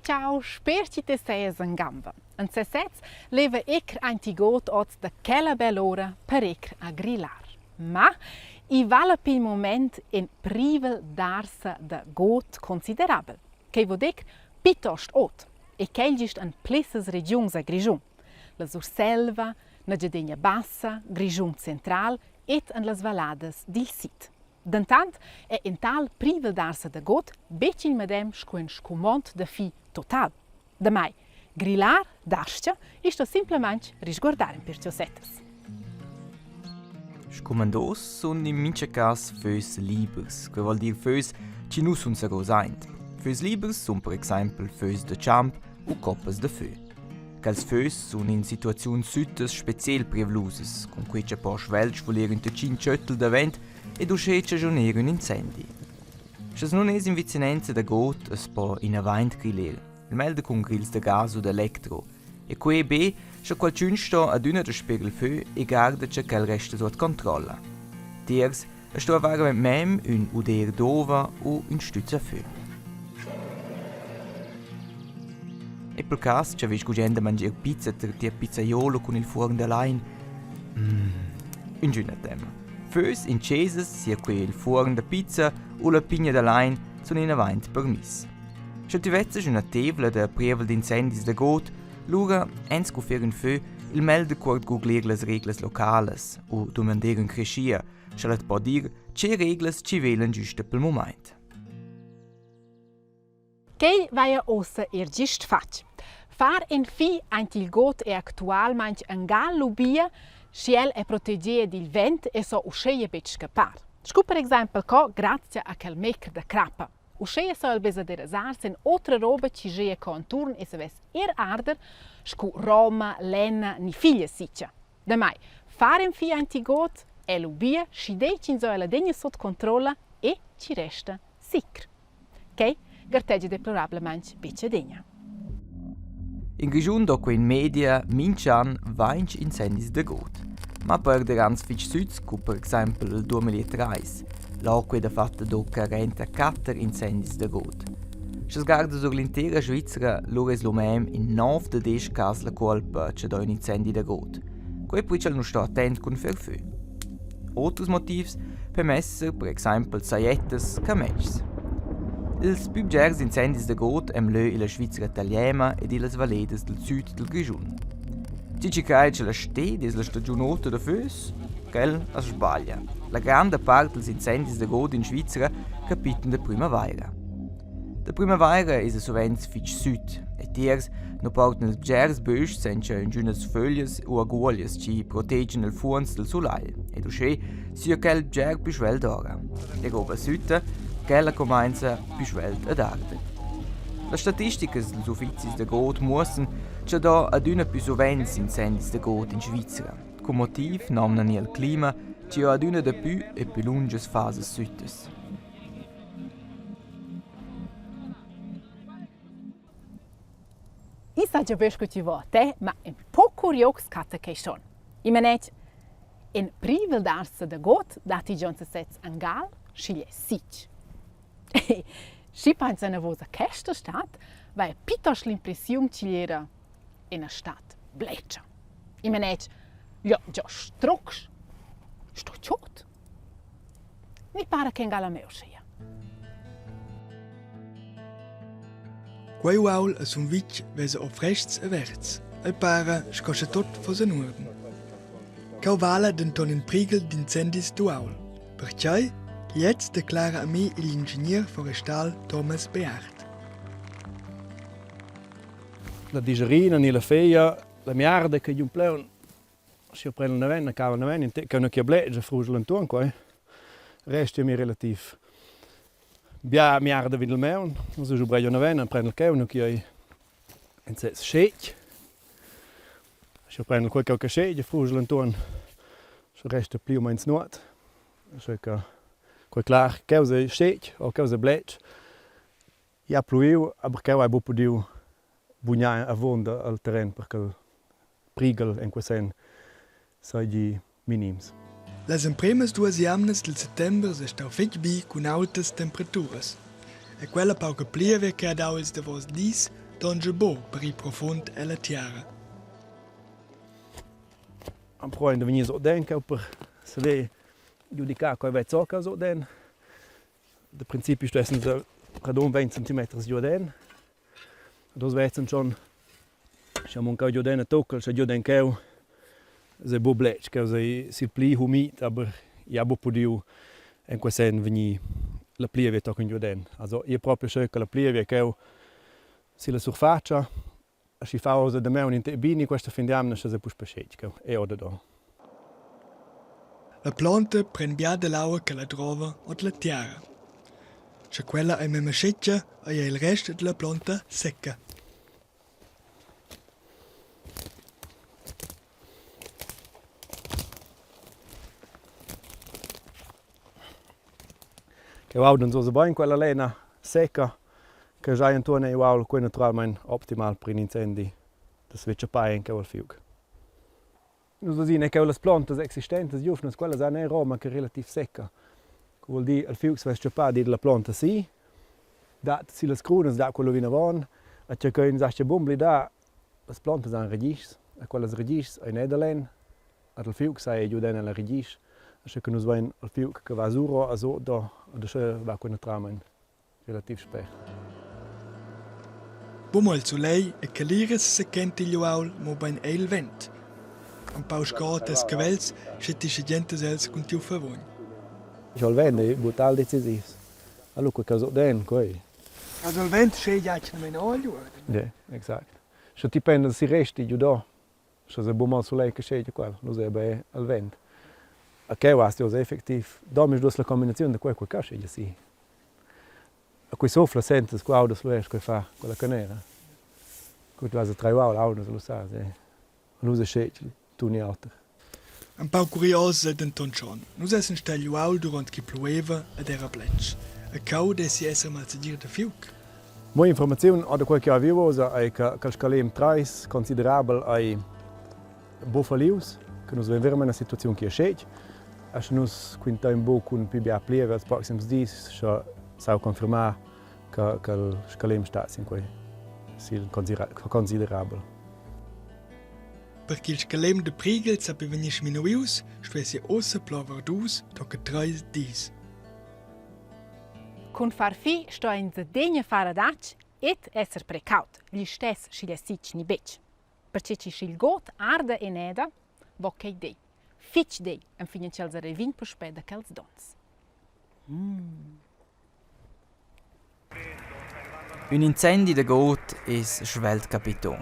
ciao, sperci te seias in gamba. En sessets leva ecr antigot oz da quella bell'ora per ecr a grillar. Ma i vale per il moment in privel darsa da got considerabel, che vodec pitost ot, e che gist en plesses regions a Grigion. La Surselva, na Giardegna Bassa, Grigion Central et en las valadas dil Sit. Dentant è in tal privel darsa da got bec il medem scuen scumont da fi total. Da mai, grillar, darscia, isto simplement risguardar in perciosetas. Scumandos sun in mince cas fös libers, que vuol dir fös ci nu sun sagos eint. Fös libers sun per exempel fös de champ u coppas de fö. Cals fös sun in situaziuns süttes speziell prevluses, con quece po schwelch voler in tecin cöttel da vent ed uscece joner un incendi. Schas nun es in vicinenza da got es po in avaint griller, il melde con grills de gas o d'elektro, e quei be scha qualcun sto ad una de spiegel fö e garda che quel resta sot controlla. Tiers sto avare mem un uder dova o un stütza fö. E per cas c'è vis gugenda mangiare pizza ter tia pizzaiolo con il fuorn da lain. Un giorno tema. Fös in ceses sia quel fuorn da pizza o la pigna da lain sono in avaint permis. Se tu vezzes una tevla da prevel d'incendis da got, lura ens cu fer un fö il melde quart googler las reglas locales o domander un crescia, schalat po dir ce reglas ci velen giusta pel moment. Che vai a ossa gist fac. Far en fi ant il got e actualmein en gal lubia, sciel e protegge dil vent e so usceie bet scappar. Scu per exempel co grazie a quel mecr da crappa. Usceie so el besa de rasars en otra roba ci geie co en turn e se ves arder, scu Roma, Lena, ni figlia siccia. Da mai, far en fi ant il got e lubia, sci decin so la degna sot controlla e ci resta sicr. Che garteggia deplorablemente beccia degna. In Grigiun dopo in media mincian 20 incendis de got, ma per der ans fich süds, cum per exempel il 2003, l'acqua da fatta do 44 incendis de got. Schas garda sur l'intera Svizzera lures lo mem in 9 de 10 cas la colpa c'è da un incendi de got. Quei pritschel nu sta attent con fer fö. Otros motivs per messer, per exempel saiettes, cametgs. Ils pubgers incendis de got lö ila Svizzera Taliema ed ilas valedas del sud del Grigiun. Cici cai ce la ste des la stagionota da fös, quel as sbaglia. La grande parte dels incendis de got in Svizzera capiten de primavera. De primavera is a sovens fich sud, e tiers no porten ils bgers bösch senza ingiunas folias o agolias ci protegen il fuons del solai, ed usce sia quel bger più svelt ora. E roba sütta, quella comincia più svelt ad arde. La statisticas dels ufficis de got mussen c'è da ad una più sovens incendis de got in Svizzera, con motiv nomnan il clima c'è ad una de più e più lunges fases süttes. I sa già besco ci va te, ma un po' curios cata che son. I menet in privel darsa da got dati giunse sets angal sciglie sich. Si pensa na vosa questa stat, vai piuttosto l'impressione ci era in una stat bleccia. I menet ja già strucks. Sto ciot. Mi pare che angala meu sia. Quei uaul è un vic vese auf rechts e verts. E para scoscia tot fosse norden. Cau vala denton in prigel d'incendis duaul. Perciò, jetzt declara a me l'ingegner forestal Thomas Beart. La digerina ni la feia, la miarda che un pleun si prende una venna, cava una venna, che una chiableggia frusla intorno qua. Resti mi relativ. Bia miarda vid il meun, so ju braio una venna, prende il cheu, che io in se scec. Si prende quel che scec, frusla intorno. So resta più o meno nord. So che quel clar causa scec o causa blec. Ja pluiu, aber che hai bupo diu bugnare a vonda al terreno perché il prigel in quesen sai di minims. Les impremes duas jamnes del settember se stau fetg bi cun altas temperaturas. E quella pauca plieve che ad auls de vos dis donge bo per i profond e la tiara. Am provain da venir so den per saber giudicar coi vet so so den. De principi stessen da radon 20 cm giù den. Dos vetzen schon siamo un caudio den tockel, se giù den keu. Se bo blech, che si pli humid, aber ja bo podiu en quesen veni la plievia toccon giù den. Also io proprio cerco la plievia che si la surfaccia, si fa uso da me un intebini questa fin di anno se pus pescec, che è oda do. La planta prende bia l'aua che la trova od la tiara. Se quella è mema sceccia e il resto della planta secca. Che non so se in quella lena secca che già intorno ai wow quello naturalmente optimal per incendi da switcha pai in quel fiug. Non so ne che le piante esistenti giusto quella è una Roma che è relativ secca. Che vuol dire il fiug switcha pai di la planta sì da si le scrunes da quello vina von a che in sache bombli da le piante sono regis e quelle regis in Nederland al fiug sai giù nella regis. Als je nos wein al fiug che va suro a so da va con tramen relativ spech. Bumal zu lei e calires se kenti gli mo ben el vent. Un pau scotes cavels scettische gente sels con tiu favon. Ich hol vende brutal decisiv. Allo che caso den coi. Also il vent sche jacne men olio. Ja, exakt. So ti pensa si resti giù da. So se bumal su lei che sceglie quel, lo se be al vent. A che vasti os effektiv, da mis dus la combinazione de quel casce ja si. A quei sofla sentes qua audos lo es che fa quella canera. Gut was a traiwal audos lo sa, lo se sceglie tu ni alter. Un pau curios den tonchon. Nus essen stelio aul durant che plueva ed era bletch. A cau de si esser mal zu dir de fiug. Moi informazione ad quel che aviosa ai cal scalem trais considerabel ai bofalius, che nus ven veramente una situazione che sceglie. Als nus quinta in bo kun pibia plieva als proxims dis sau confirmar che il scalem stats in quei sil considerabel. Perché il scalem de prigel sape venis minuius, stressi ossa plover dus, tocca 3 dis. Con far fi sto in degna fare dac et esser precaut, gli stess sci sic ni bec. Perché ci il got arda e neda, vocchei dei. Fitch dei, en fine c'els revin per speda ch'els dons. Un incendi de got es svelt capiton.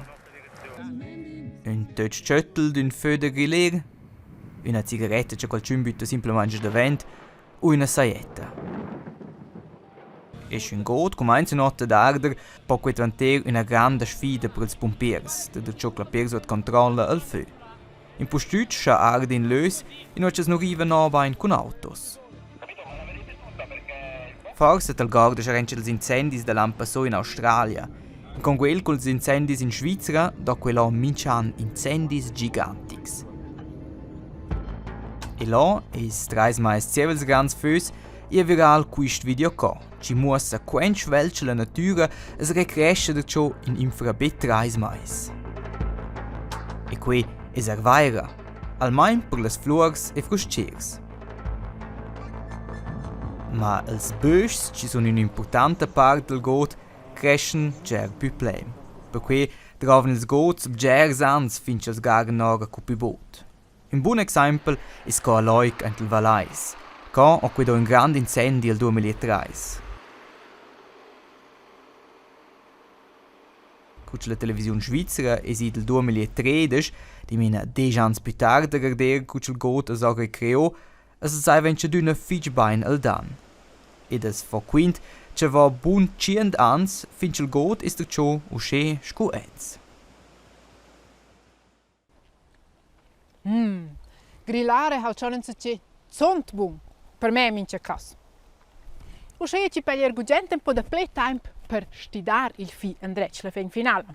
Un touch schöttel d'un feu de griller, una cigaretta che qualcun butta simplemente da vent, o una saietta. Es un got come ein notte d'arder, po quetvanter una grande sfida per ils pompiers, da ciò che la persona controlla al feu. In postüt scha arde in lös, in oches no riva nobain con autos. Forse tal gorda scharenche els incendis da l'an passò in Australia, in con quel culs incendis in Svizzera, do quello mincian incendis gigantics. E là, is trais mais zevels grans fös, e viral quist video co, ci muossa quench velce la natura es recresce da ciò in infrabet trais mais. E qui es arvaira, almain per las flors e frusciers. Ma els böschs, ci sono un'importanta part del got, crescen ger più plem. Per cui trovan ils gots bgers ans finch els garen nora cupi bot. Un buon esempio è co loic ent il Valais, co ho quedo un grande incendi al 2003. Cuc la televisione svizzera è del 2013, di mina 10 ans più tardi garder cuc il got es ora creo, es sai vence d'una fitch bain al dan. Ed es fo quint, ce va bun 100 ans finch il got is der ciò usce sco ens. Grillare ha schon un sace zont bun. Per me mince cas. Usce ci peglier gugent un po' da playtime per stidar il fi andrec la fin finale.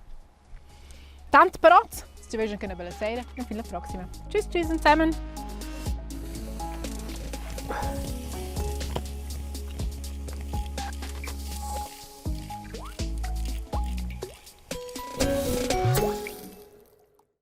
Tant per oggi, ci vediamo che una bella sera e fino alla prossima. Tschüss, tschüss zusammen.